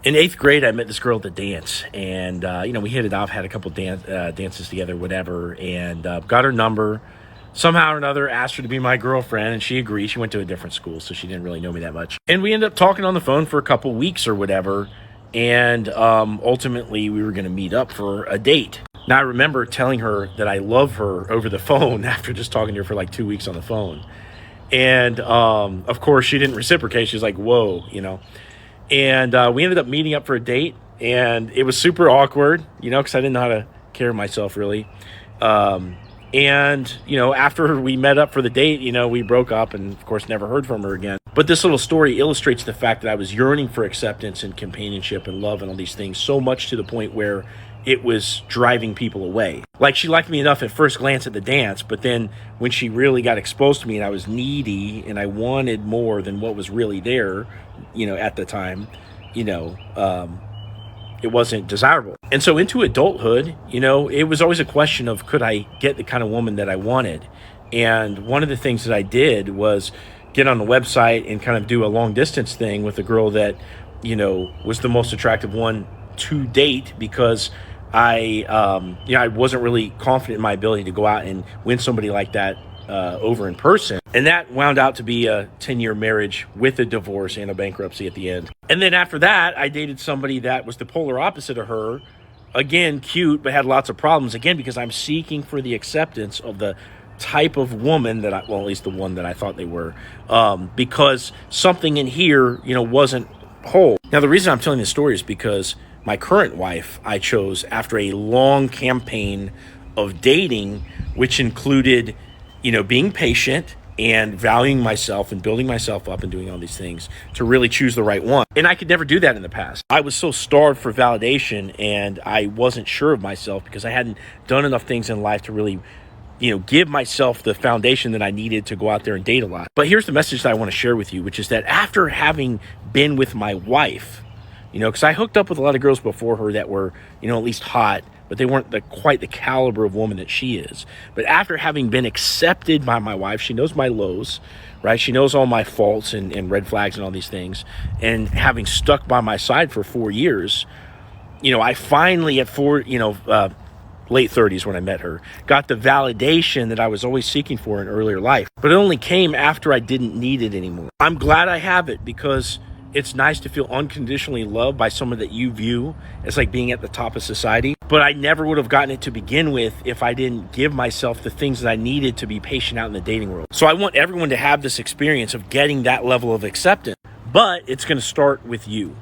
In 8th grade, I met this girl at the dance, and we hit it off, had a couple dances together, whatever, and got her number. Somehow or another, asked her to be my girlfriend, and she agreed. She went to a different school, so she didn't really know me that much. And we ended up talking on the phone for a couple weeks or whatever, and ultimately we were going to meet up for a date. Now, I remember telling her that I love her over the phone after just talking to her for like 2 weeks on the phone. And of course, she didn't reciprocate. She was like, whoa. And we ended up meeting up for a date, and it was super awkward, because I didn't know how to carry myself really. After we met up for the date, we broke up and, of course, never heard from her again. But this little story illustrates the fact that I was yearning for acceptance and companionship and love and all these things so much to the point where it was driving people away. Like, she liked me enough at first glance at the dance, but then when she really got exposed to me and I was needy and I wanted more than what was really there, at the time, it wasn't desirable. And so into adulthood, it was always a question of, could I get the kind of woman that I wanted? And one of the things that I did was get on the website and kind of do a long distance thing with a girl that, was the most attractive one to date, because I wasn't really confident in my ability to go out and win somebody like that over in person. And that wound out to be a 10-year marriage with a divorce and a bankruptcy at the end. And then after that, I dated somebody that was the polar opposite of her. Again, cute, but had lots of problems. Again, because I'm seeking for the acceptance of the type of woman that at least the one that I thought they were, because something in here, wasn't whole. Now, the reason I'm telling this story is because my current wife I chose after a long campaign of dating, which included being patient and valuing myself and building myself up and doing all these things to really choose the right one. And I could never do that in the past. I was so starved for validation, and I wasn't sure of myself because I hadn't done enough things in life to really, give myself the foundation that I needed to go out there and date a lot. But here's the message that I want to share with you, which is that after having been with my wife, because I hooked up with a lot of girls before her that were, at least hot, but they weren't quite the caliber of woman that she is. But after having been accepted by my wife, she knows my lows, right? She knows all my faults and red flags and all these things. And having stuck by my side for 4 years, I finally at late 30s when I met her, got the validation that I was always seeking for in earlier life. But it only came after I didn't need it anymore. I'm glad I have it, because it's nice to feel unconditionally loved by someone that you view as like being at the top of society. But I never would have gotten it to begin with if I didn't give myself the things that I needed to be patient out in the dating world. So I want everyone to have this experience of getting that level of acceptance, but it's going to start with you.